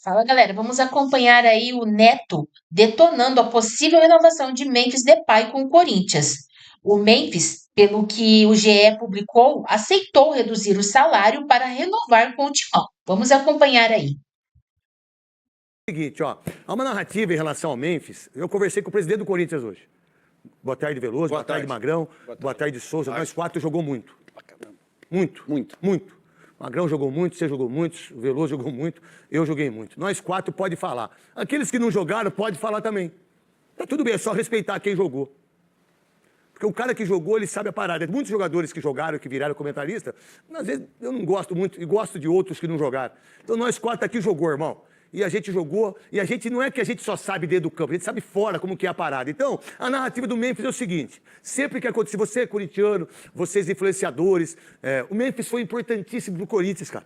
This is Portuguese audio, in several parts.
Fala, galera. Vamos acompanhar aí o Neto detonando a possível renovação de Memphis Depay com o Corinthians. O Memphis, pelo que o GE publicou, aceitou reduzir o salário para renovar com o Timão. Vamos acompanhar aí. Seguinte, ó, há uma narrativa em relação ao Memphis. Eu conversei com o presidente do Corinthians hoje. Boa tarde, Veloso. Boa tarde, Magrão. Boa tarde, Souza. Nós quatro jogou muito. Muito. Magrão jogou muito, você jogou muito, o Veloso jogou muito, eu joguei muito. Nós quatro pode falar. Aqueles que não jogaram, pode falar também. Tá tudo bem, é só respeitar quem jogou. Porque o cara que jogou, ele sabe a parada. Muitos jogadores que jogaram, que viraram comentarista, às vezes eu não gosto muito e gosto de outros que não jogaram. Então nós quatro aqui jogou, irmão. E a gente jogou, e a gente não é que a gente só sabe dentro do campo, a gente sabe fora como que é a parada. Então, a narrativa do Memphis é o seguinte, sempre que acontecer, você é corintiano, vocês influenciadores, o Memphis foi importantíssimo pro Corinthians, cara.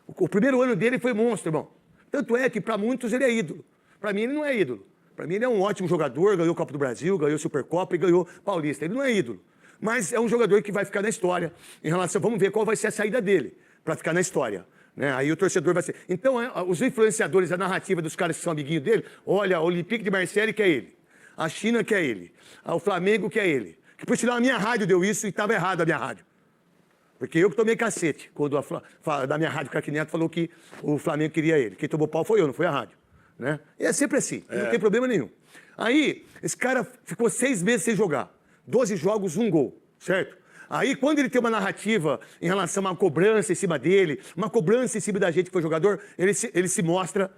O primeiro ano dele foi monstro, irmão. Tanto é que para muitos ele é ídolo. Para mim ele não é ídolo. Para mim ele é um ótimo jogador, ganhou Copa do Brasil, ganhou Supercopa e ganhou Paulista. Ele não é ídolo. Mas é um jogador que vai ficar na história em relação, vamos ver qual vai ser a saída dele para ficar na história. Né? Aí o torcedor vai ser... Então, os influenciadores, a narrativa dos caras que são amiguinhos dele, olha, o Olympique de Marseille que é ele, a China que é ele, o Flamengo que é ele. Que por sinal a minha rádio deu isso e estava errado a minha rádio. Porque eu que tomei cacete quando da minha rádio Craque Neto falou que o Flamengo queria ele. Quem tomou pau foi eu, não foi a rádio. Né? E é sempre assim, não tem problema nenhum. Aí, esse cara ficou 6 meses sem jogar. 12 jogos, 1 gol, certo? Aí, quando ele tem uma narrativa em relação a uma cobrança em cima dele, uma cobrança em cima da gente que foi jogador, ele se mostra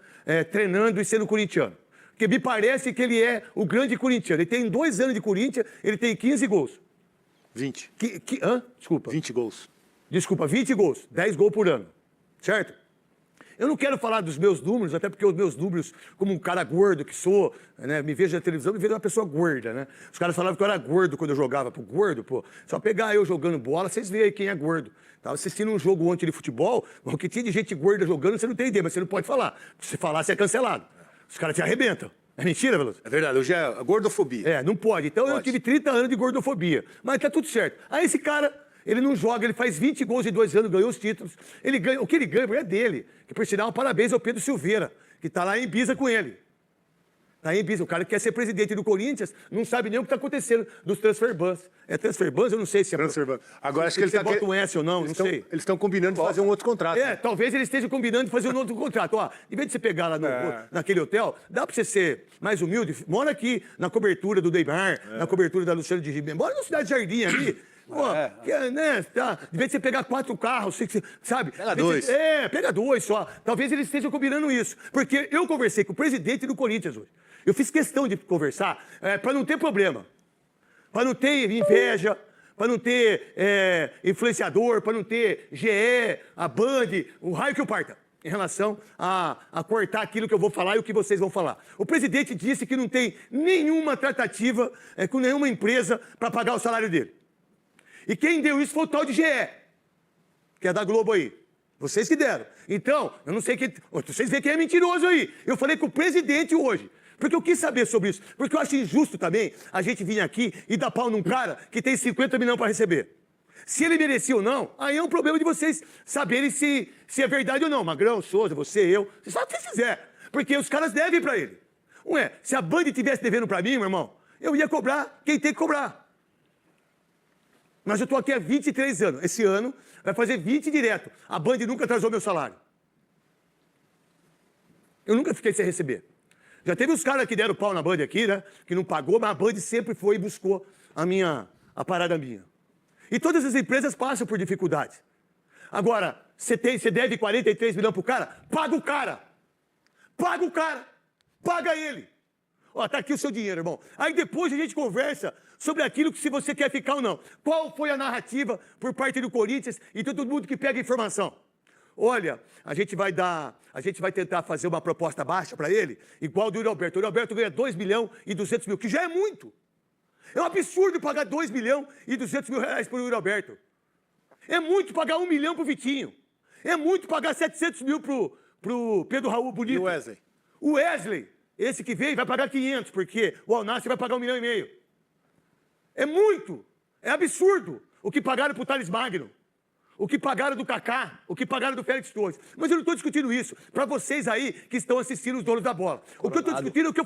treinando e sendo corintiano. Porque me parece que ele é o grande corintiano. Ele tem 2 anos de Corinthians, ele tem 15 gols. 20. Desculpa. 20 gols. Desculpa, 20 gols. 10 gols por ano. Certo? Eu não quero falar dos meus números, até porque os meus números, como um cara gordo que sou, né, me vejo na televisão, me vejo uma pessoa gorda, né? Os caras falavam que eu era gordo quando eu jogava. Pô, gordo, pô. Só pegar eu jogando bola, vocês veem aí quem é gordo. Tava assistindo um jogo ontem de futebol, o que tinha de gente gorda jogando, você não tem ideia, mas você não pode falar. Se você falar, você é cancelado. Os caras te arrebentam. É mentira, Veloso? É verdade, hoje é gordofobia. Não pode. Então eu tive 30 anos de gordofobia. Mas tá tudo certo. Aí esse cara... Ele não joga, ele faz 20 gols em 2 anos, ganhou os títulos. Ele ganha, o que ele ganha é dele. Que, por sinal, parabéns ao Pedro Silveira, que está lá em Ibiza com ele. Está em Ibiza. O cara que quer ser presidente do Corinthians não sabe nem o que está acontecendo dos transfer bans. É transfer bans? Eu não sei se é... Transfer bans. Agora acho que ele bota um S ou não, não sei. Eles estão combinando de fazer um outro contrato. Talvez eles estejam combinando de fazer um outro contrato. Ó, em vez de você pegar lá naquele hotel, dá para você ser mais humilde. Mora aqui na cobertura do Neymar, na cobertura da Luciana de Ribeiro. Mora na Cidade Jardim ali. Pô, né, tá. De vez de você pegar 4 carros, sabe? Pega 2. Pega 2 só. Talvez eles estejam combinando isso. Porque eu conversei com o presidente do Corinthians hoje. Eu fiz questão de conversar para não ter problema. Para não ter inveja, para não ter influenciador, para não ter GE, a Band, o raio que eu parta. Em relação a cortar aquilo que eu vou falar e o que vocês vão falar. O presidente disse que não tem nenhuma tratativa com nenhuma empresa para pagar o salário dele. E quem deu isso foi o tal de GE, que é da Globo aí. Vocês que deram. Então, eu não sei quem... Vocês veem quem é mentiroso aí. Eu falei com o presidente hoje, porque eu quis saber sobre isso. Porque eu acho injusto também a gente vir aqui e dar pau num cara que tem 50 milhões para receber. Se ele merecia ou não, aí é um problema de vocês saberem se é verdade ou não. Magrão, Souza, você, eu. Vocês fazem o que vocês quiserem. Porque os caras devem para ele. Ué, se a Band tivesse devendo para mim, meu irmão, eu ia cobrar quem tem que cobrar. Mas eu estou aqui há 23 anos. Esse ano vai fazer 20 direto. A Band nunca atrasou meu salário. Eu nunca fiquei sem receber. Já teve uns caras que deram pau na Band aqui, né? Que não pagou, mas a Band sempre foi e buscou a parada minha. E todas as empresas passam por dificuldades. Agora, você deve 43 milhões pro cara? Paga o cara! Paga o cara! Paga ele! Ó, tá aqui o seu dinheiro, irmão. Aí depois a gente conversa sobre aquilo que se você quer ficar ou não. Qual foi a narrativa por parte do Corinthians e todo mundo que pega informação? Olha, a gente vai tentar fazer uma proposta baixa para ele, igual do Yuri Alberto. O Yuri Alberto ganha 2 milhões e 200 mil, que já é muito. É um absurdo pagar 2 milhões e 200 mil reais pro Yuri Alberto. É muito pagar 1 milhão pro Vitinho. É muito pagar 700 mil pro Pedro Raul Bonito. E o Wesley? O Wesley, esse que veio, vai pagar 500, porque o Al-Nassr vai pagar 1,5 milhão. É muito. É absurdo o que pagaram pro Thales Magno. o que pagaram do Kaká, o que pagaram do Félix Torres. Mas eu não estou discutindo isso. Para vocês aí que estão assistindo os donos da bola. O que eu estou discutindo é o que eu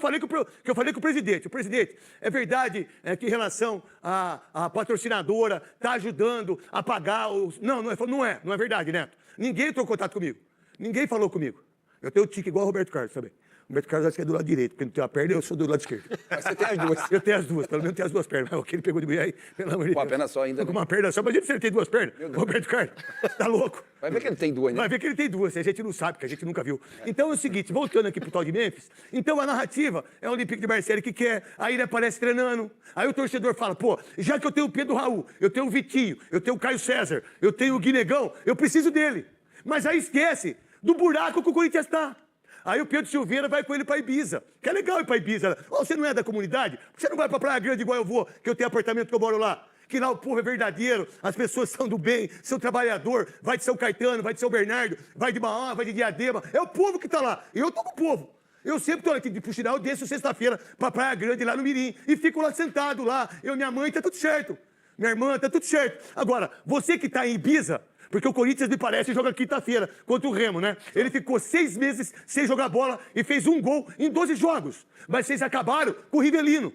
falei com o presidente. O presidente, é verdade que em relação à patrocinadora está ajudando a pagar os... Não é verdade, Neto. Ninguém entrou em contato comigo. Ninguém falou comigo. Eu tenho tique igual o Roberto Carlos também. O Roberto Carlos acho que é do lado direito, porque não tem a perna e eu sou do lado esquerdo. Mas você tem as duas. Eu tenho as duas, pelo menos tenho as duas pernas. Mas o que ele pegou de mulher aí, pelo amor de Deus. Com uma perna só ainda. Com uma perna só, imagina se ele tem duas pernas. Roberto Carlos, tá louco. Vai ver que ele tem duas, né? Vai ver que ele tem duas, a gente não sabe, porque a gente nunca viu. Então é o seguinte, voltando aqui pro tal de Memphis, então a narrativa é o Olympique de Marseille que quer, aí ele aparece treinando, aí o torcedor fala, pô, já que eu tenho o Pedro Raul, eu tenho o Vitinho, eu tenho o Caio César, eu tenho o Guinegão, eu preciso dele. Mas aí esquece do buraco que o Corinthians tá. Aí o Pedro Silveira vai com ele pra Ibiza. Que é legal ir pra Ibiza. Oh, você não é da comunidade? Você não vai pra Praia Grande igual eu vou, que eu tenho apartamento que eu moro lá? Que lá o povo é verdadeiro, as pessoas são do bem, são trabalhador, vai de São Caetano, vai de São Bernardo, vai de Mauá, vai de Diadema. É o povo que tá lá. E eu tô com o povo. Eu sempre tô aqui, por sinal, eu desço sexta-feira pra Praia Grande, lá no Mirim, e fico lá sentado lá. Eu e minha mãe, tá tudo certo. Minha irmã, tá tudo certo. Agora, você que tá em Ibiza, porque o Corinthians, me parece, joga quinta-feira contra o Remo, né? Ele ficou 6 meses sem jogar bola e fez 1 gol em 12 jogos. Mas vocês acabaram com o Rivelino.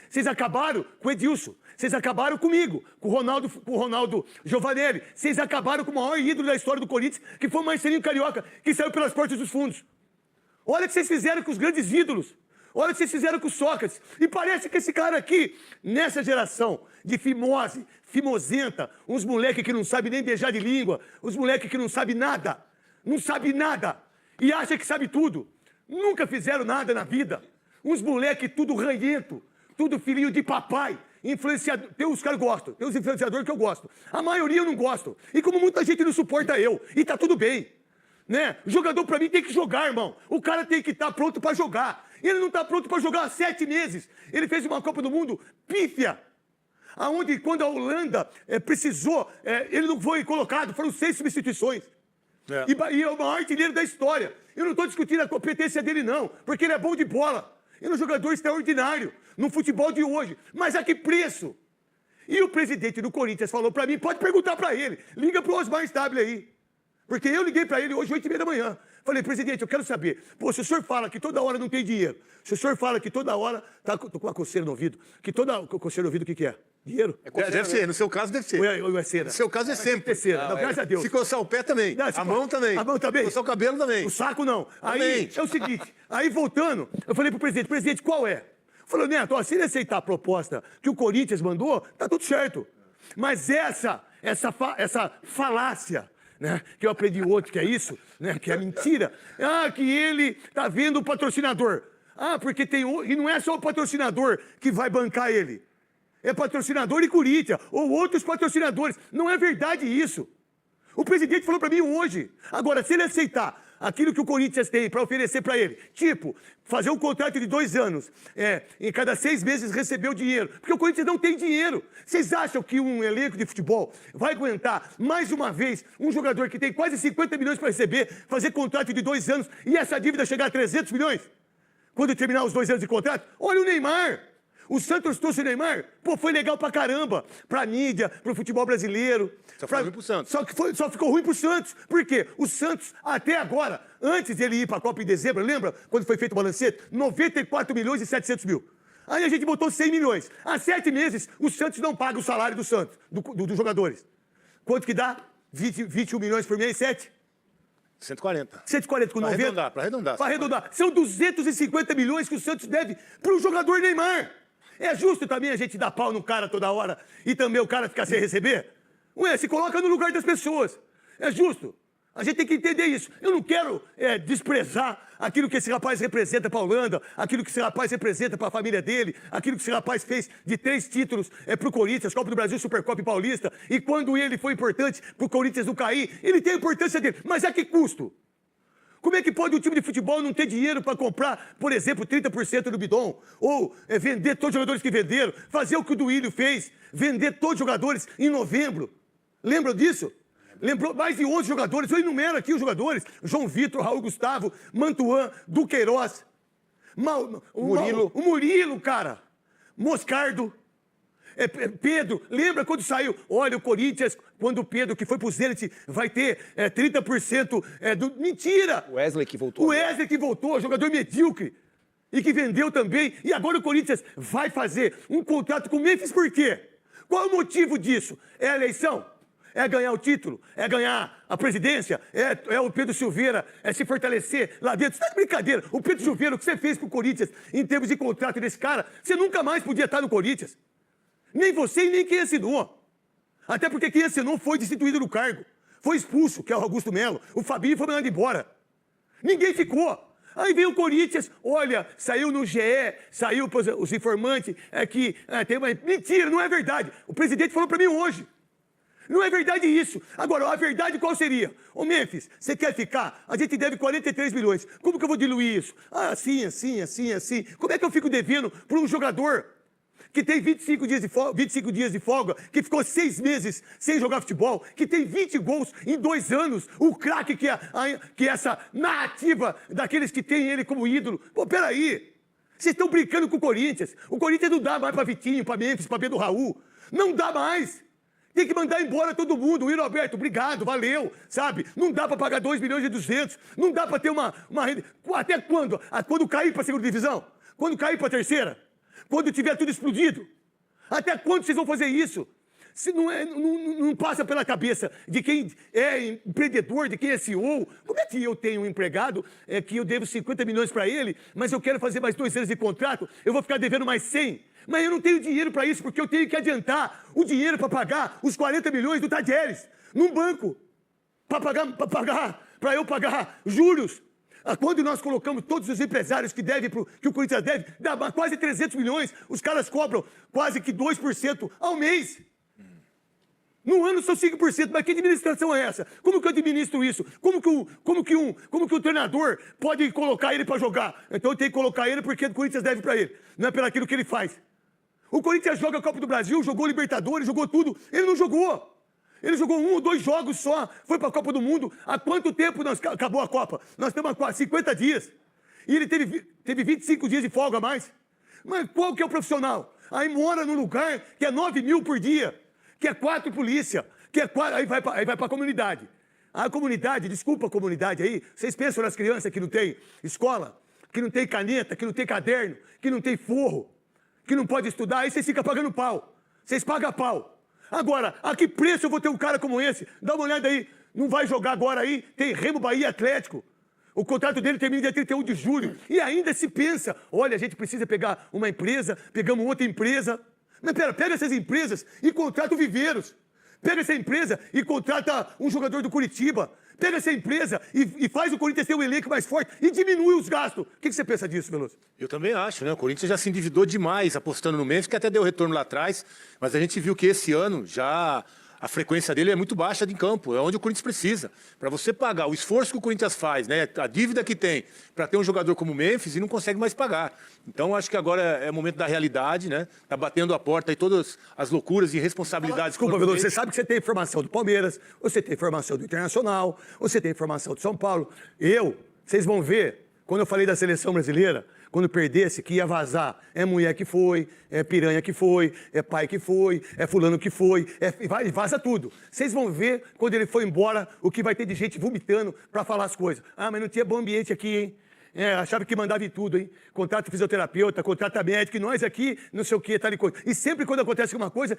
Vocês acabaram com o Edilson. Vocês acabaram comigo, com o Ronaldo Giovanelli. Vocês acabaram com o maior ídolo da história do Corinthians, que foi o Marcelinho Carioca, que saiu pelas portas dos fundos. Olha o que vocês fizeram com os grandes ídolos. Olha o que vocês fizeram com o Sócrates. E parece que esse cara aqui, nessa geração de fimose, fimosenta, uns moleque que não sabe nem beijar de língua, uns moleque que não sabe nada, e acha que sabe tudo. Nunca fizeram nada na vida. Uns moleque tudo ranhento, tudo filhinho de papai, influenciador. Tem uns caras que gostam, tem uns influenciadores que eu gosto. A maioria eu não gosto. E como muita gente não suporta eu, e tá tudo bem. Né? O jogador, pra mim, tem que jogar, irmão. O cara tem que estar pronto pra jogar. Ele não tá pronto pra jogar há 7 meses. Ele fez uma Copa do Mundo pífia. Aonde, quando a Holanda precisou, ele não foi colocado, foram 6 substituições. E é o maior artilheiro da história. Eu não estou discutindo a competência dele, não, porque ele é bom de bola. Ele é um jogador extraordinário no futebol de hoje. Mas a que preço? E o presidente do Corinthians falou pra mim, pode perguntar pra ele, liga pro Osmar Stable aí. Porque eu liguei pra ele hoje, 8h30 da manhã. Falei, presidente, eu quero saber. Pô, se o senhor fala que toda hora não tem dinheiro, se o senhor fala que toda hora... Tô com uma coceira no ouvido. Coceira no ouvido, o que é? Dinheiro? Deve ser, no seu caso deve ser. Ou é cera? No seu caso é sempre. Cera. Não, graças a Deus. Se coçar o pé também. Não, a mão também. A mão também. Coçar o cabelo também. O saco não. Aí, também. é o seguinte, aí voltando, eu falei pro presidente, qual é? Falou, Neto, ó, se ele aceitar a proposta que o Corinthians mandou, tá tudo certo. Mas essa falácia, né, que eu aprendi ontem, que é isso, né, que é mentira, que ele tá vendo o patrocinador. Porque tem e não é só o patrocinador que vai bancar ele. É patrocinador e Corinthians, ou outros patrocinadores. Não é verdade isso. O presidente falou para mim hoje. Agora, se ele aceitar aquilo que o Corinthians tem para oferecer para ele, tipo, fazer um contrato de 2 anos, em cada 6 meses receber o dinheiro, porque o Corinthians não tem dinheiro. Vocês acham que um elenco de futebol vai aguentar, mais uma vez, um jogador que tem quase 50 milhões para receber, fazer contrato de 2 anos e essa dívida chegar a 300 milhões? Quando terminar os 2 anos de contrato? Olha o Neymar! O Santos trouxe o Neymar, pô, foi legal pra caramba, pra mídia, pro futebol brasileiro. Só ficou ruim pro Santos. Só ficou ruim pro Santos. Por quê? O Santos, até agora, antes dele ir pra Copa em dezembro, lembra? Quando foi feito o balancete? 94 milhões e 700 mil. Aí a gente botou 100 milhões. Há 7 meses, o Santos não paga o salário do Santos, dos jogadores. Quanto que dá? 21 milhões por mês, 7? 140. 140 com 90? Pra arredondar. Pra arredondar. São 250 milhões que o Santos deve pro jogador Neymar. É justo também a gente dar pau no cara toda hora e também o cara ficar sem receber? Ué, se coloca no lugar das pessoas. É justo. A gente tem que entender isso. Eu não quero desprezar aquilo que esse rapaz representa para a Holanda, aquilo que esse rapaz representa para a família dele, aquilo que esse rapaz fez de 3 títulos para o Corinthians, Copa do Brasil, Supercopa e Paulista, e quando ele foi importante para o Corinthians não cair, ele tem a importância dele. Mas a que custo? Como é que pode um time de futebol não ter dinheiro para comprar, por exemplo, 30% do bidon? Ou vender todos os jogadores que venderam? Fazer o que o Duílio fez, vender todos os jogadores em novembro. Lembram disso? Lembrou mais de 11 jogadores. Eu enumero aqui os jogadores. João Vitor, Raul Gustavo, Mantuan, Duqueiroz. O Murilo, cara. Moscardo. Pedro, lembra quando saiu? Olha, o Corinthians, quando o Pedro, que foi pro Zenit, vai ter 30% do... Mentira! O Wesley que voltou. O Wesley que voltou, jogador medíocre. E que vendeu também. E agora o Corinthians vai fazer um contrato com o Memphis por quê? Qual é o motivo disso? É a eleição? É ganhar o título? É ganhar a presidência? É o Pedro Silveira se fortalecer lá dentro? Você tá de brincadeira. O Pedro Silveira, o que você fez pro Corinthians em termos de contrato desse cara, você nunca mais podia estar no Corinthians. Nem você e nem quem assinou. Até porque quem assinou foi destituído do cargo. Foi expulso, que é o Augusto Melo. O Fabinho foi mandado embora. Ninguém ficou. Aí veio o Corinthians, olha, saiu no GE, saiu os informantes, que tem uma... Mentira, não é verdade. O presidente falou para mim hoje. Não é verdade isso. Agora, a verdade qual seria? Ô Memphis, você quer ficar? A gente deve 43 milhões. Como que eu vou diluir isso? Ah, assim. Como é que eu fico devendo para um jogador que tem 25 dias de folga, que ficou 6 meses sem jogar futebol, que tem 20 gols em 2 anos, o craque que é essa narrativa daqueles que têm ele como ídolo. Pô, peraí. Vocês estão brincando com o Corinthians. O Corinthians não dá mais para Vitinho, para Memphis, para Pedro Raul. Não dá mais. Tem que mandar embora todo mundo. O Roberto, obrigado, valeu, sabe? Não dá para pagar 2 milhões e 200. Não dá para ter uma renda. Até quando? Quando cair para a segunda divisão? Quando cair para a terceira? Quando tiver tudo explodido? Até quando vocês vão fazer isso? Se não passa pela cabeça de quem é empreendedor, de quem é CEO. Como é que eu tenho um empregado que eu devo 50 milhões para ele, mas eu quero fazer mais 2 anos de contrato, eu vou ficar devendo mais 100? Mas eu não tenho dinheiro para isso, porque eu tenho que adiantar o dinheiro para pagar os 40 milhões do Tadieres num banco. Para eu pagar juros. Quando nós colocamos todos os empresários que o Corinthians deve, dá quase 300 milhões, os caras cobram quase que 2% ao mês. No ano são 5%, mas que administração é essa? Como que eu administro isso? Como que o treinador pode colocar ele para jogar? Então eu tenho que colocar ele porque o Corinthians deve para ele, não é pelo aquilo que ele faz. O Corinthians joga a Copa do Brasil, jogou Libertadores, jogou tudo, ele não jogou. Ele jogou 1 ou 2 jogos só, foi para a Copa do Mundo. Há quanto tempo acabou a Copa? Nós temos quase 50 dias. E ele teve 25 dias de folga a mais. Mas qual que é o profissional? Aí mora num lugar que é 9 mil por dia, que é 4 polícia, que é 4... Aí vai para a comunidade. A comunidade, desculpa a comunidade aí, vocês pensam nas crianças que não tem escola, que não tem caneta, que não tem caderno, que não tem forro, que não pode estudar, aí vocês ficam pagando pau. Vocês pagam pau. Agora, a que preço eu vou ter um cara como esse? Dá uma olhada aí. Não vai jogar agora aí? Tem Remo, Bahia e Atlético. O contrato dele termina dia 31 de julho. E ainda se pensa, olha, a gente precisa pegar uma empresa, pegamos outra empresa. Mas pega essas empresas e contrata o Viveiros. Pega essa empresa e contrata um jogador do Curitiba. Pega essa empresa e faz o Corinthians ter um elenco mais forte e diminui os gastos. O que você pensa disso, Veloso? Eu também acho, né? O Corinthians já se endividou demais apostando no Memphis, que até deu retorno lá atrás, mas a gente viu que esse ano já a frequência dele é muito baixa de campo, é onde o Corinthians precisa. Para você pagar o esforço que o Corinthians faz, né? A dívida que tem para ter um jogador como o Memphis e não consegue mais pagar. Então acho que agora é o momento da realidade, né? Tá batendo a porta aí todas as loucuras e responsabilidades. Desculpa, Veloso, você sabe que você tem informação do Palmeiras, você tem informação do Internacional, você tem informação do São Paulo. Vocês vão ver, quando eu falei da seleção brasileira, quando perdesse, que ia vazar. É mulher que foi, é piranha que foi, é pai que foi, é fulano que foi, vaza tudo. Vocês vão ver, quando ele for embora, o que vai ter de gente vomitando para falar as coisas. Ah, mas não tinha bom ambiente aqui, hein? Achava que mandava em tudo, hein? Contrata fisioterapeuta, contrata médico, e nós aqui, não sei o que, tal e coisa. E sempre quando acontece alguma coisa,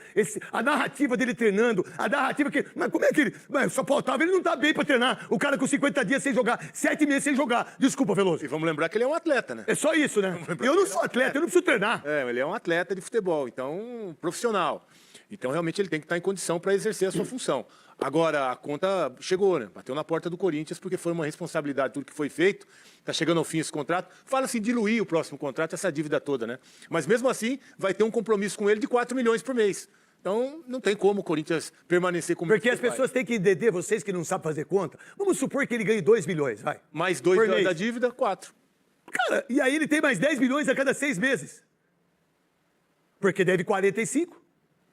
a narrativa dele treinando, a narrativa que... Mas como é que ele... Mas só faltava, ele não tá bem pra treinar. O cara com 50 dias sem jogar, 7 meses sem jogar. Desculpa, Veloso. E vamos lembrar que ele é um atleta, né? É só isso, né? Eu não sou atleta, eu não preciso treinar. Ele é um atleta de futebol, então, profissional. Então, realmente, ele tem que estar em condição para exercer a sua função. Agora, a conta chegou, né? Bateu na porta do Corinthians, porque foi uma responsabilidade tudo que foi feito. Está chegando ao fim esse contrato. Fala-se em diluir o próximo contrato, essa dívida toda, né? Mas, mesmo assim, vai ter um compromisso com ele de 4 milhões por mês. Então, não tem como o Corinthians permanecer como... Porque as pessoas têm que entender, vocês que não sabem fazer conta, vamos supor que ele ganhe 2 milhões, vai. Mais 2 da dívida, 4. Cara, e aí ele tem mais 10 milhões a cada 6 meses. Porque deve 45.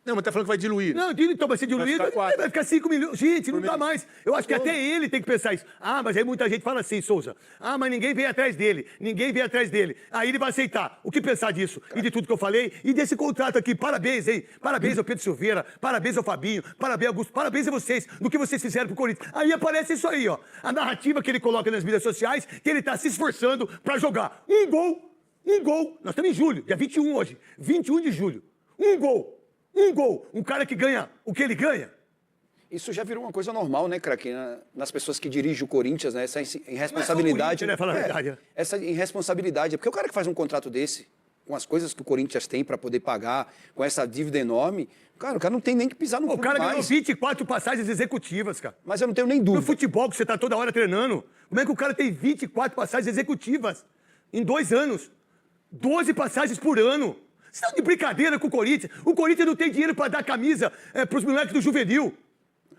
Não, mas tá falando que vai diluir. Não, então vai ser diluído, vai ficar 5 milhões. Gente, não dá mais. Eu acho que até ele tem que pensar isso. Ah, mas aí muita gente fala assim, Souza. Ah, mas ninguém veio atrás dele. Ninguém veio atrás dele. Aí ele vai aceitar. O que pensar disso? E de tudo que eu falei? E desse contrato aqui. Parabéns, hein? Parabéns ao Pedro Silveira. Parabéns ao Fabinho. Parabéns, Augusto. Parabéns a vocês do que vocês fizeram pro Corinthians. Aí aparece isso aí, ó. A narrativa que ele coloca nas mídias sociais, que ele tá se esforçando pra jogar um gol. Um gol. Nós estamos em julho, dia 21 hoje. 21 de julho. Um gol. Um gol. Um cara que ganha o que ele ganha. Isso já virou uma coisa normal, né, craque? Nas pessoas que dirigem o Corinthians, né? Essa irresponsabilidade. Né? Fala a verdade. Essa irresponsabilidade. Porque o cara que faz um contrato desse, com as coisas que o Corinthians tem para poder pagar, com essa dívida enorme, cara, o cara não tem nem que pisar no clube mais. O cara ganhou 24 passagens executivas, cara. Mas eu não tenho nem dúvida. No futebol, que você tá toda hora treinando, como é que o cara tem 24 passagens executivas em 2 anos? 12 passagens por ano. Você tá de brincadeira com o Corinthians. O Corinthians não tem dinheiro para dar camisa pros moleques do juvenil.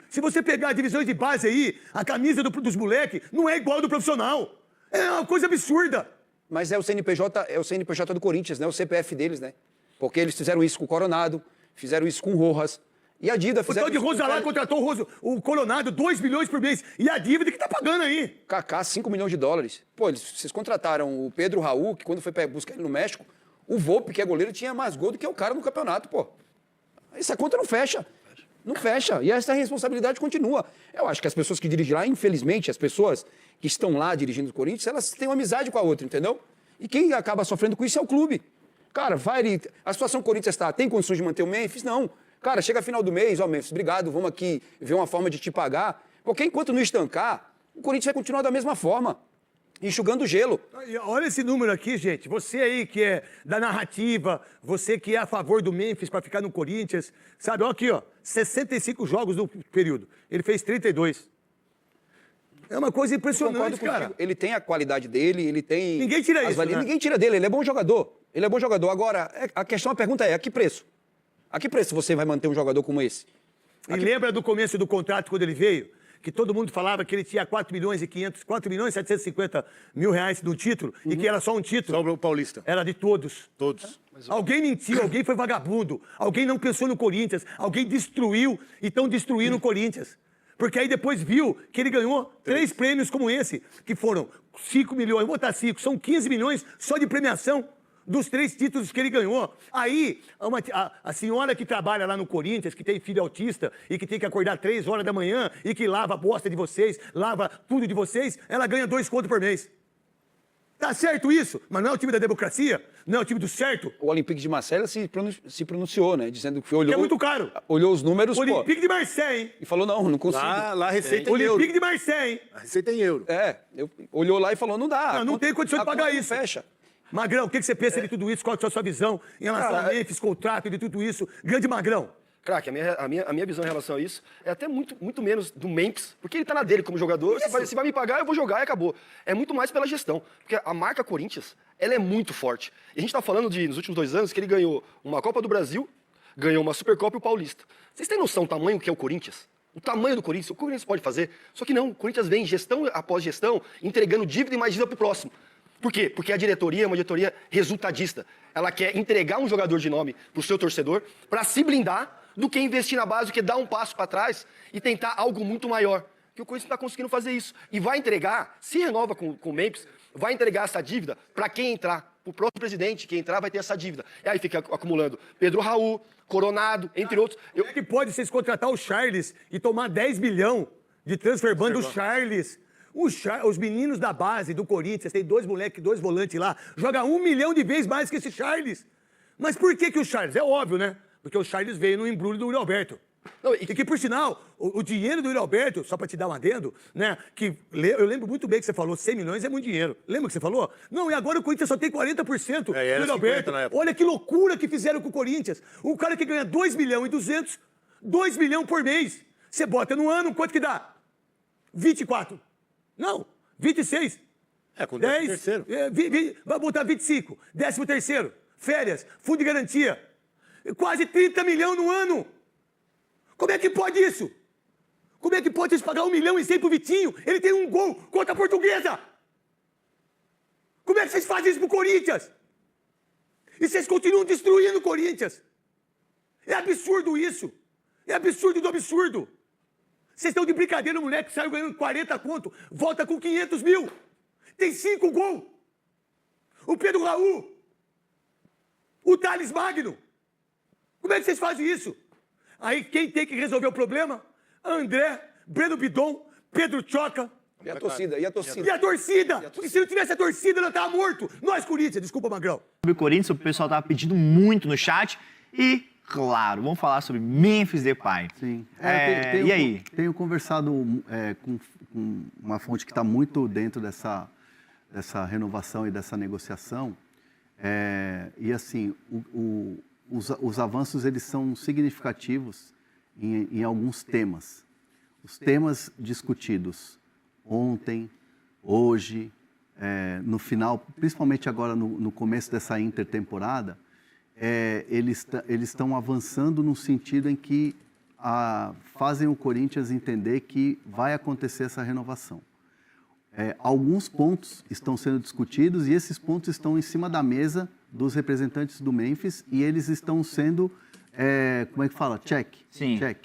Se você pegar divisões de base aí, a camisa dos moleques não é igual ao do profissional. É uma coisa absurda. Mas é o CNPJ do Corinthians, né? O CPF deles, né? Porque eles fizeram isso com o Coronado, fizeram isso com o Rojas. E a dívida fizeram. O tal de Rosalá contratou o Coronado 2 milhões por mês. E a dívida que tá pagando aí? Kaká, 5 milhões de dólares. Pô, vocês contrataram o Pedro Raul, que quando foi buscar ele no México, o Volpe, que é goleiro, tinha mais gol do que o cara no campeonato, pô. Essa conta não fecha. Não fecha. E essa responsabilidade continua. Eu acho que as pessoas que dirigem lá, infelizmente, as pessoas que estão lá dirigindo o Corinthians, elas têm uma amizade com a outra, entendeu? E quem acaba sofrendo com isso é o clube. Cara, vai ali. A situação que o Corinthians está, tem condições de manter o Memphis? Não. Cara, chega final do mês, ó, Memphis, obrigado, vamos aqui ver uma forma de te pagar. Porque enquanto não estancar, o Corinthians vai continuar da mesma forma. Enxugando gelo. Olha esse número aqui, gente. Você aí que é da narrativa, você que é a favor do Memphis para ficar no Corinthians, sabe? Olha aqui, ó, 65 jogos no período. Ele fez 32. É uma coisa impressionante, cara. Ele tem a qualidade dele, ele tem... Ninguém tira isso, né? Ninguém tira dele, ele é bom jogador. Ele é bom jogador. Agora, a pergunta é, a que preço? A que preço você vai manter um jogador como esse? E lembra do começo do contrato, quando ele veio? Que todo mundo falava que ele tinha 4 milhões e 750 mil reais no título, e que era só um título. Só o Paulista. Era de todos. Todos. Alguém mentiu, alguém foi vagabundo, alguém não pensou no Corinthians, alguém destruiu e estão destruindo o Corinthians. Porque aí depois viu que ele ganhou 3 prêmios como esse, que foram 5 milhões, vou botar 5, são 15 milhões só de premiação dos 3 títulos que ele ganhou. Aí, a senhora que trabalha lá no Corinthians, que tem filho autista e que tem que acordar 3 horas da manhã e que lava a bosta de vocês, lava tudo de vocês, ela ganha 2 contos por mês. Tá certo isso? Mas não é o time da democracia? Não é o time do certo? O Olympique de Marseille se pronunciou, né? Dizendo que olhou... Que é muito caro. Olhou os números, Olympique de Marseille, hein? E falou, não consigo. Lá a receita em euro. Olympique de Marseille, hein? A receita em euro. Olhou lá e falou, não dá. Não tem condição de pagar isso. Fecha. Magrão, o que você pensa de tudo isso? Qual é a sua visão em relação a Memphis, contrato, de tudo isso? Grande Magrão. Craque, a minha visão em relação a isso é até muito menos do Memphis, porque ele tá na dele como jogador, se vai me pagar, eu vou jogar e acabou. É muito mais pela gestão, porque a marca Corinthians, ela é muito forte. E a gente tá falando nos últimos 2 anos, que ele ganhou uma Copa do Brasil, ganhou uma Supercopa e o Paulista. Vocês têm noção do tamanho que é o Corinthians? O tamanho do Corinthians, o Corinthians pode fazer. Só que não, o Corinthians vem gestão após gestão, entregando dívida e mais dívida pro próximo. Por quê? Porque a diretoria é uma diretoria resultadista. Ela quer entregar um jogador de nome pro seu torcedor para se blindar do que investir na base, do que dar um passo para trás e tentar algo muito maior. Que o Corinthians não está conseguindo fazer isso. E vai entregar, se renova com o Memphis, vai entregar essa dívida para quem entrar. O próprio presidente, quem entrar, vai ter essa dívida. E aí fica acumulando Pedro Raul, Coronado, entre outros. Como é que pode vocês contratar o Charles e tomar 10 milhões de transfer ban do Charles? Os meninos da base do Corinthians, tem 2 moleques, 2 volantes lá, joga 1 milhão de vezes mais que esse Charles. Mas por que o Charles? É óbvio, né? Porque o Charles veio no embrulho do Yuri Alberto. Não, e que, por sinal, o dinheiro do Yuri Alberto, só para te dar um adendo, né? Que eu lembro muito bem que você falou, 100 milhões é muito dinheiro. Lembra que você falou? Não, e agora o Corinthians só tem 40% do Yuri Alberto. Olha que loucura que fizeram com o Corinthians. Um cara que ganha 2 milhões e 200, 2 milhões por mês. Você bota no ano, quanto que dá? 24. Não, 26. Com 10 terceiro. Vai botar 25. 13º. Férias, fundo de garantia. Quase 30 milhões no ano. Como é que pode isso? Como é que pode eles pagar 1 milhão e 100 pro Vitinho? Ele tem um gol contra a Portuguesa. Como é que vocês fazem isso pro Corinthians? E vocês continuam destruindo o Corinthians. É absurdo isso. É absurdo do absurdo. Vocês estão de brincadeira, o moleque saiu ganhando 40 conto, volta com 500 mil. Tem 5 gols. O Pedro Raul. O Thales Magno. Como é que vocês fazem isso? Aí quem tem que resolver o problema? André, Breno Bidon, Pedro Choca. E a torcida? E a torcida? Porque se não tivesse a torcida, não tava morto. Nós, Corinthians, desculpa, Magrão. Sobre o Corinthians, o pessoal tava pedindo muito no chat. E, claro, vamos falar sobre Memphis Depay. Sim. E aí? Tenho conversado com uma fonte que está muito dentro dessa renovação e dessa negociação. E assim, os avanços eles são significativos em alguns temas. Os temas discutidos ontem, hoje, no final, principalmente agora no começo dessa intertemporada, eles estão avançando no sentido em que fazem o Corinthians entender que vai acontecer essa renovação. Alguns pontos estão sendo discutidos e esses pontos estão em cima da mesa dos representantes do Memphis e eles estão sendo, como é que fala? Check. Sim. Check.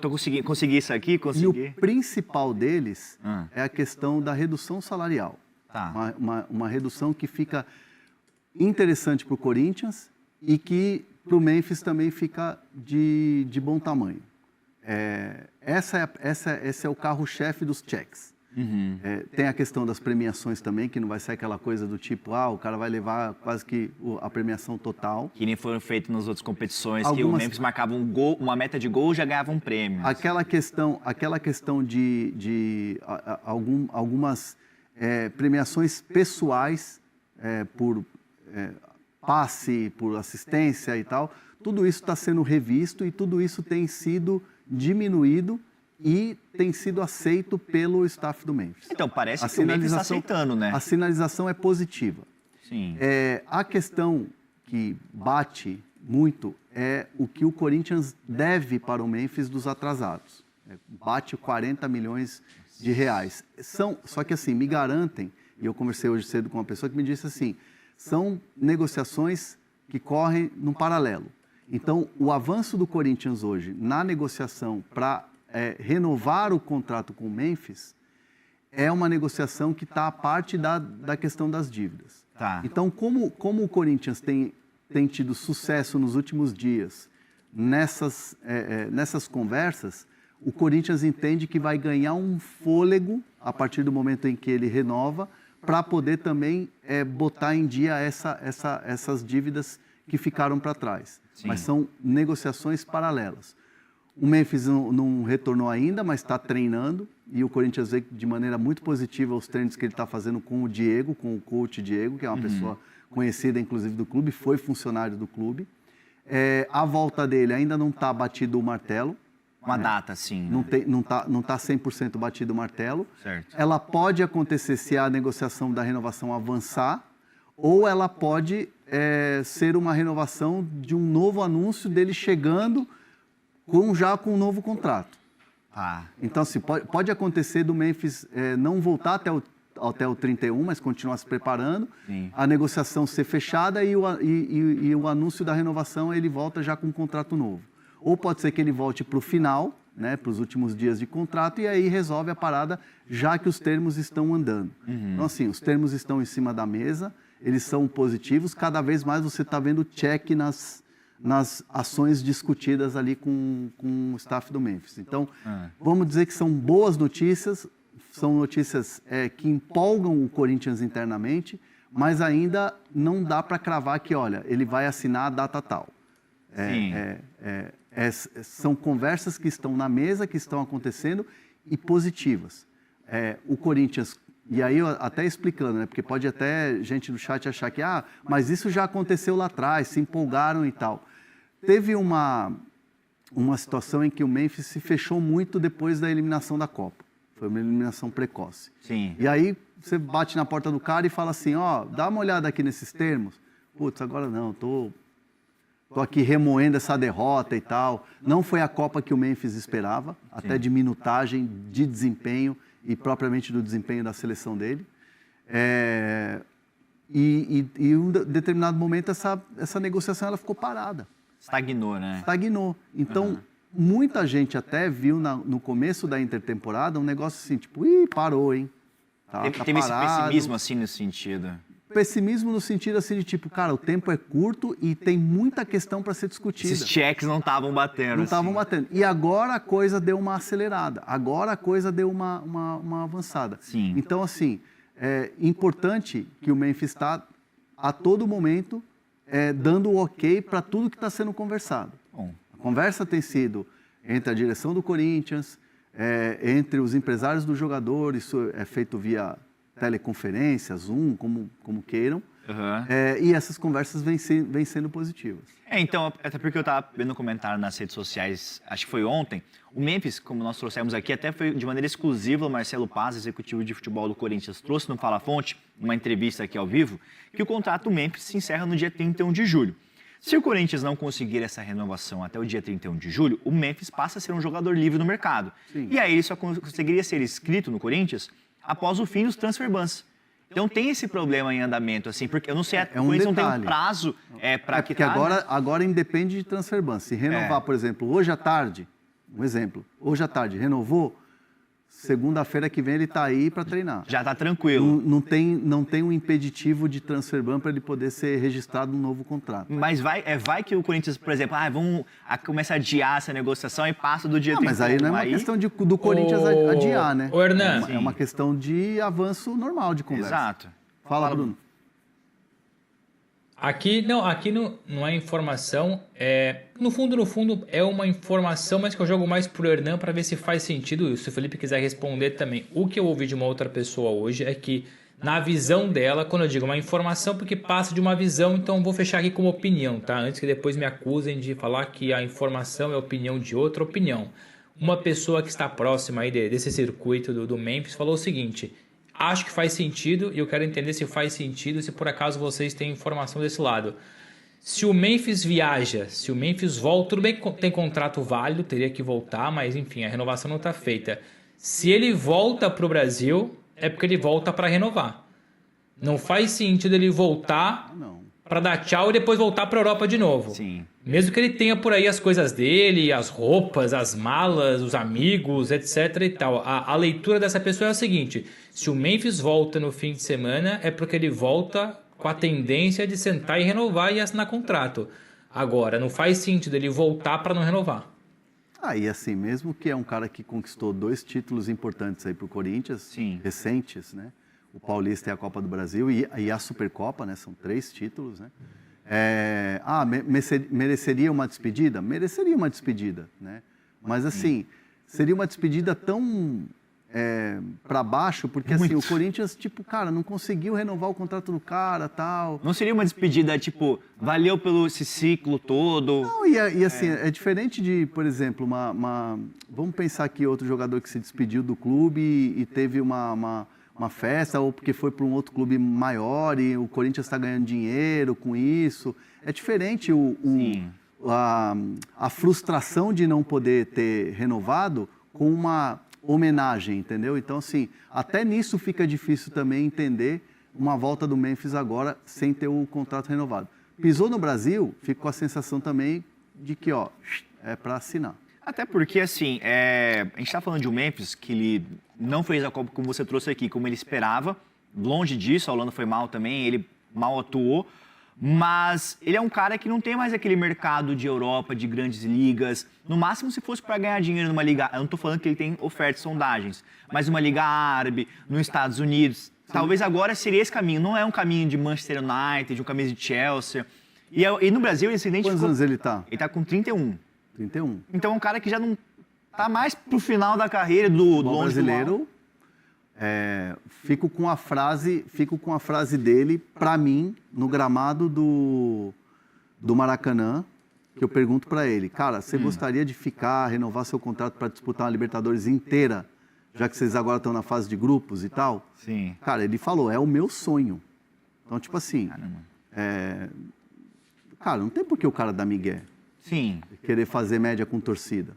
Tô consegui isso aqui, consegui. E o principal deles é a questão da redução salarial. Tá. Uma redução que fica interessante para o Corinthians e que para o Memphis também fica de bom tamanho. Esse é o carro-chefe dos checks. Uhum. Tem a questão das premiações também, que não vai ser aquela coisa do tipo, o cara vai levar quase que a premiação total. Que nem foram feitos nas outras competições, que o Memphis marcava um gol, uma meta de gol e já ganhava um prêmio. Aquela questão de algumas premiações pessoais por passe, por assistência e tal, tudo isso está sendo revisto e tudo isso tem sido diminuído e tem sido aceito pelo staff do Memphis. Então, parece que o Memphis está aceitando, né? A sinalização é positiva. Sim. A questão que bate muito é o que o Corinthians deve para o Memphis dos atrasados. Bate 40 milhões de reais. Só que assim, me garantem, e eu conversei hoje cedo com uma pessoa que me disse assim, são negociações que correm num paralelo. Então, o avanço do Corinthians hoje na negociação para renovar o contrato com o Memphis é uma negociação que está à parte da questão das dívidas. Tá. Então, como o Corinthians tem tido sucesso nos últimos dias nessas conversas, o Corinthians entende que vai ganhar um fôlego a partir do momento em que ele renova para poder também botar em dia essas dívidas que ficaram para trás. Sim. Mas são negociações paralelas. O Memphis não retornou ainda, mas está treinando. E o Corinthians vê de maneira muito positiva os treinos que ele está fazendo com o Diego, com o coach Diego, que é uma pessoa conhecida, inclusive, do clube, foi funcionário do clube. A volta dele ainda não está batido o martelo. Uma data, sim. Não tá 100% batido o martelo. Certo. Ela pode acontecer se a negociação da renovação avançar, ou ela pode ser uma renovação de um novo anúncio dele chegando já com um novo contrato. Então, assim, pode acontecer do Memphis não voltar até o 31, mas continuar se preparando, Sim. a negociação ser fechada e o anúncio da renovação ele volta já com um contrato novo. Ou pode ser que ele volte para o final, né, para os últimos dias de contrato, e aí resolve a parada, já que os termos estão andando. Então, assim, os termos estão em cima da mesa, eles são positivos, cada vez mais você está vendo check nas ações discutidas ali com o staff do Memphis. Então, vamos dizer que são boas notícias, são notícias que empolgam o Corinthians internamente, mas ainda não dá para cravar que, olha, ele vai assinar a data tal. São conversas que estão na mesa, que estão acontecendo e positivas. O Corinthians, e aí eu até explicando, né, porque pode até gente do chat achar que, mas isso já aconteceu lá atrás, se empolgaram e tal. Teve uma situação em que o Memphis se fechou muito depois da eliminação da Copa. Foi uma eliminação precoce. Sim. E aí você bate na porta do cara e fala assim, dá uma olhada aqui nesses termos. Putz, agora não, tô aqui remoendo essa derrota e tal. Não foi a Copa que o Memphis esperava, até de minutagem, de desempenho e propriamente do desempenho da seleção dele. E em um determinado momento essa negociação ela ficou parada. Estagnou, né? Estagnou. Então, muita gente até viu no começo da intertemporada um negócio assim, tipo, ih, parou, hein? Tá Teve esse parado. pessimismo assim nesse sentido. Pessimismo no sentido assim de tipo, cara, o tempo é curto e tem muita questão para ser discutida. Esses cheques não estavam batendo. Não estavam assim. batendo. E agora a coisa deu uma acelerada. Agora a coisa deu uma avançada. Sim. Então, assim, é importante que o Memphis está, a todo momento, dando o ok para tudo que está sendo conversado. Bom. A conversa tem sido entre a direção do Corinthians, entre os empresários do jogador, isso é feito via teleconferência, Zoom, como queiram. E essas conversas vêm sendo positivas. Então, até porque eu estava vendo um comentário nas redes sociais, acho que foi ontem, o Memphis, como nós trouxemos aqui, até foi de maneira exclusiva o Marcelo Paz, executivo de futebol do Corinthians, trouxe no Fala Fonte, uma entrevista aqui ao vivo, que o contrato do Memphis se encerra no dia 31 de julho. Se o Corinthians não conseguir essa renovação até o dia 31 de julho, o Memphis passa a ser um jogador livre no mercado. Sim. E aí ele só conseguiria ser inscrito no Corinthians após o fim dos transfer bans. Então tem esse problema em andamento, assim, porque eu não sei, o Corinthians não tem um prazo para porque agora independe de transfer ban. Se renovar, por exemplo, hoje à tarde, um exemplo, hoje à tarde renovou, segunda-feira que vem ele está aí para treinar. Já está tranquilo. Não tem um impeditivo de transfer ban para ele poder ser registrado no novo contrato. Mas vai que o Corinthians, por exemplo, vamos começar a adiar essa negociação e passa do dia 31. Mas aí não é uma questão do Corinthians adiar, né? Ô, Hernan. É uma questão de avanço normal de conversa. Exato. Fala, Bruno. Aqui não é informação, no fundo é uma informação, mas que eu jogo mais pro Hernan para ver se faz sentido isso. Se o Felipe quiser responder também. O que eu ouvi de uma outra pessoa hoje é que, na visão dela, quando eu digo uma informação, porque passa de uma visão, então vou fechar aqui como opinião, tá? Antes que depois me acusem de falar que a informação é opinião de outra opinião. Uma pessoa que está próxima aí desse circuito do Memphis falou o seguinte: acho que faz sentido e eu quero entender se faz sentido, se por acaso vocês têm informação desse lado. Se o Memphis viaja, se o Memphis volta, tudo bem que tem contrato válido, teria que voltar, mas enfim, a renovação não está feita. Se ele volta para o Brasil, é porque ele volta para renovar. Não faz sentido ele voltar para dar tchau e depois voltar para a Europa de novo. Sim. Mesmo que ele tenha por aí as coisas dele, as roupas, as malas, os amigos, etc e tal. A leitura dessa pessoa é a seguinte: se o Memphis volta no fim de semana, é porque ele volta com a tendência de sentar e renovar e assinar contrato. Agora, não faz sentido ele voltar para não renovar. E assim, mesmo que é um cara que conquistou 2 títulos importantes aí para o Corinthians, Sim. recentes, né? O Paulista e a Copa do Brasil e a Supercopa, né? São 3 títulos, né? Mereceria uma despedida? Mereceria uma despedida, né? Mas assim, seria uma despedida tão para baixo, porque assim, o Corinthians, tipo, cara, não conseguiu renovar o contrato do cara, tal. Não seria uma despedida, tipo, valeu pelo esse ciclo todo? Não, e assim, é diferente de, por exemplo, vamos pensar aqui outro jogador que se despediu do clube e teve uma festa, ou porque foi para um outro clube maior e o Corinthians está ganhando dinheiro com isso. É diferente a frustração de não poder ter renovado com uma homenagem, entendeu? Então, assim, até nisso fica difícil também entender uma volta do Memphis agora sem ter o contrato renovado. Pisou no Brasil, fica com a sensação também de que, é para assinar. Até porque, assim, a gente está falando de um Memphis que ele não fez a Copa como você trouxe aqui, como ele esperava. Longe disso, a Holanda foi mal também, ele mal atuou. Mas ele é um cara que não tem mais aquele mercado de Europa, de grandes ligas. No máximo, se fosse para ganhar dinheiro numa liga... Eu não estou falando que ele tem ofertas, sondagens. Mas uma liga árabe, nos Estados Unidos. Talvez agora seria esse caminho. Não é um caminho de Manchester United, um caminho de Chelsea. E no Brasil, ele se identificou... Quantos anos ele está? Ele está com 31. 31. Então é um cara que já não tá mais pro final da carreira do brasileiro. Fico com a frase dele, para mim, no gramado do Maracanã, que eu pergunto para ele: cara, você gostaria de renovar seu contrato para disputar uma Libertadores inteira, já que vocês agora estão na fase de grupos e tal? Sim. Cara, ele falou: é o meu sonho. Então, tipo assim, cara, não tem por que o cara dar migué. Sim. Querer fazer média com torcida.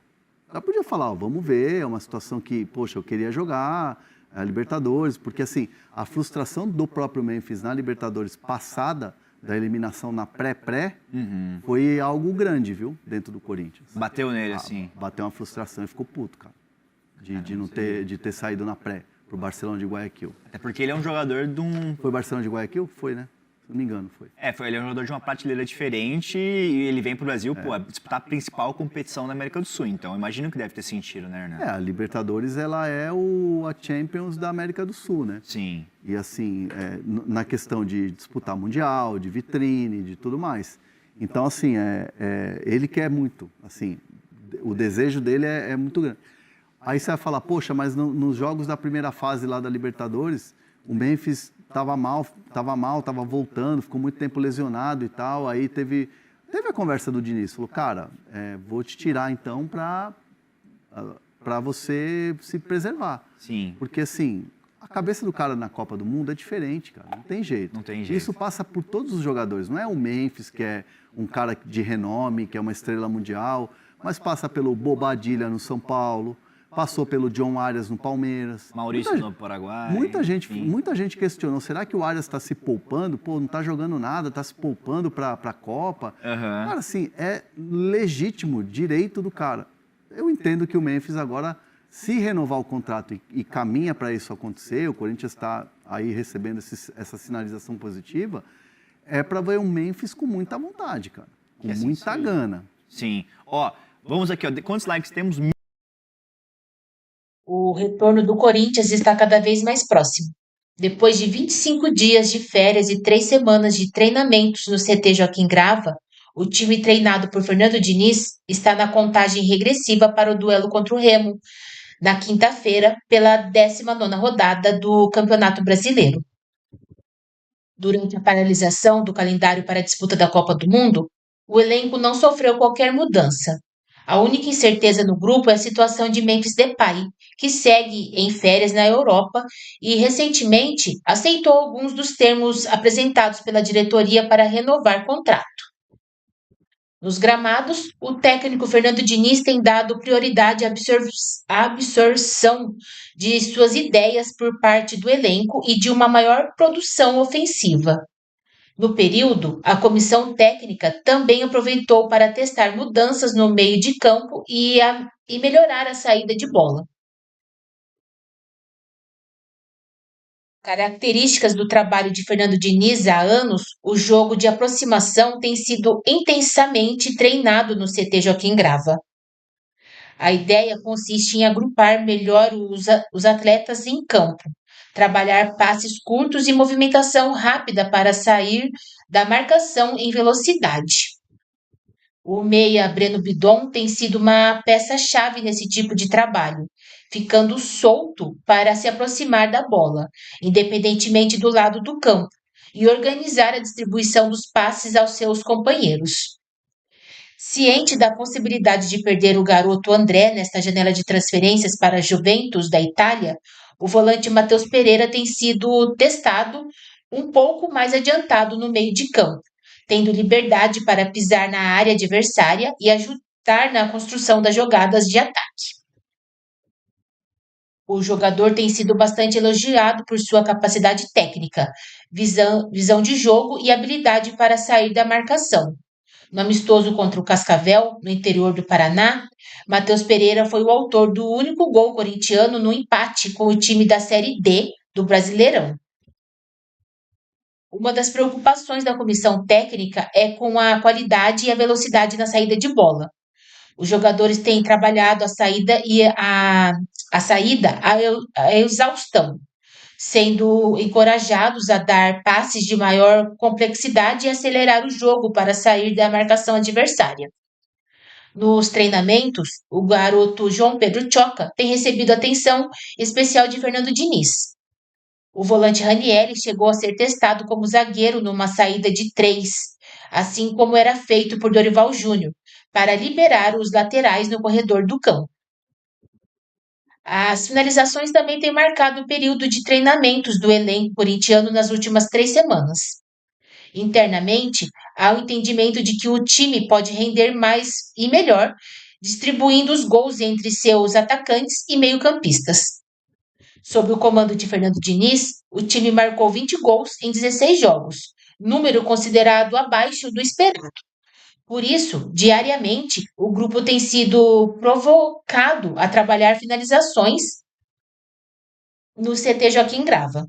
Ela podia falar: vamos ver, é uma situação que, poxa, eu queria jogar a Libertadores, porque assim, a frustração do próprio Memphis na Libertadores passada da eliminação na pré-pré, foi algo grande, viu? Dentro do Corinthians. Bateu nele, assim. Bateu uma frustração e ficou puto, cara. De ter saído na pré pro Barcelona de Guayaquil. Até porque ele é um jogador de um... Foi Barcelona de Guayaquil? Foi, né? Se não me engano, foi. Ele é um jogador de uma prateleira diferente e ele vem pro Brasil, disputar a principal competição da América do Sul. Então, eu imagino que deve ter sentido, né, Hernan? A Libertadores, ela é a Champions da América do Sul, né? Sim. E assim, na questão de disputar Mundial, de vitrine, de tudo mais. Então, assim, ele quer muito, assim, o desejo dele é muito grande. Aí você vai falar, poxa, mas nos jogos da primeira fase lá da Libertadores, o Memphis estava mal, estava voltando, ficou muito tempo lesionado e tal. Aí teve a conversa do Diniz, falou, cara, vou te tirar então para você se preservar. Sim. Porque assim, a cabeça do cara na Copa do Mundo é diferente, cara, não tem jeito. Não tem jeito. Isso passa por todos os jogadores, não é o Memphis, que é um cara de renome, que é uma estrela mundial, mas passa pelo Bobadilla no São Paulo, passou pelo John Arias no Palmeiras. Maurício no Paraguai. Muita gente questionou, será que o Arias está se poupando? Pô, não está jogando nada, está se poupando para a Copa. Cara, assim, é legítimo, direito do cara. Eu entendo que o Memphis agora, se renovar o contrato e caminha para isso acontecer, o Corinthians está aí recebendo essa sinalização positiva, é para ver o Memphis com muita vontade, cara. Com muita gana. Sim. Ó, vamos aqui, ó. Quantos likes temos? O retorno do Corinthians está cada vez mais próximo. Depois de 25 dias de férias e 3 semanas de treinamentos no CT Joaquim Grava, o time treinado por Fernando Diniz está na contagem regressiva para o duelo contra o Remo, na quinta-feira, pela 19ª rodada do Campeonato Brasileiro. Durante a paralisação do calendário para a disputa da Copa do Mundo, o elenco não sofreu qualquer mudança. A única incerteza no grupo é a situação de Memphis Depay, que segue em férias na Europa e recentemente aceitou alguns dos termos apresentados pela diretoria para renovar contrato. Nos gramados, o técnico Fernando Diniz tem dado prioridade à absorção de suas ideias por parte do elenco e de uma maior produção ofensiva. No período, a comissão técnica também aproveitou para testar mudanças no meio de campo e melhorar a saída de bola. Características do trabalho de Fernando Diniz há anos, o jogo de aproximação tem sido intensamente treinado no CT Joaquim Grava. A ideia consiste em agrupar melhor os atletas em campo, trabalhar passes curtos e movimentação rápida para sair da marcação em velocidade. O meia Breno Bidon tem sido uma peça-chave nesse tipo de trabalho, ficando solto para se aproximar da bola, independentemente do lado do campo, e organizar a distribuição dos passes aos seus companheiros. Ciente da possibilidade de perder o garoto André nesta janela de transferências para a Juventus da Itália, o volante Matheus Pereira tem sido testado um pouco mais adiantado no meio de campo, tendo liberdade para pisar na área adversária e ajudar na construção das jogadas de ataque. O jogador tem sido bastante elogiado por sua capacidade técnica, visão de jogo e habilidade para sair da marcação. No amistoso contra o Cascavel, no interior do Paraná, Matheus Pereira foi o autor do único gol corintiano no empate com o time da Série D do Brasileirão. Uma das preocupações da comissão técnica é com a qualidade e a velocidade na saída de bola. Os jogadores têm trabalhado a saída à exaustão, sendo encorajados a dar passes de maior complexidade e acelerar o jogo para sair da marcação adversária. Nos treinamentos, o garoto João Pedro Choca tem recebido atenção especial de Fernando Diniz. O volante Ranieri chegou a ser testado como zagueiro numa saída de 3, assim como era feito por Dorival Júnior, para liberar os laterais no corredor do campo. As finalizações também têm marcado o período de treinamentos do elenco corintiano nas últimas 3 semanas. Internamente, há o entendimento de que o time pode render mais e melhor, distribuindo os gols entre seus atacantes e meio-campistas. Sob o comando de Fernando Diniz, o time marcou 20 gols em 16 jogos, número considerado abaixo do esperado. Por isso, diariamente, o grupo tem sido provocado a trabalhar finalizações no CT Joaquim Grava.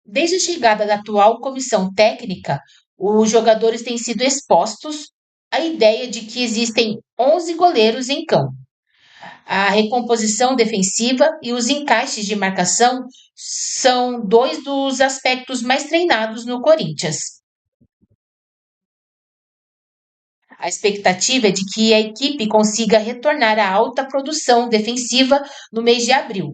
Desde a chegada da atual comissão técnica, os jogadores têm sido expostos à ideia de que existem 11 goleiros em campo. A recomposição defensiva e os encaixes de marcação são dois dos aspectos mais treinados no Corinthians. A expectativa é de que a equipe consiga retornar à alta produção defensiva no mês de abril,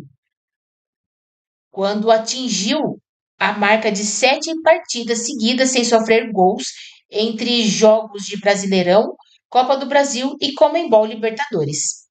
quando atingiu a marca de 7 partidas seguidas sem sofrer gols entre jogos de Brasileirão, Copa do Brasil e Conmebol Libertadores.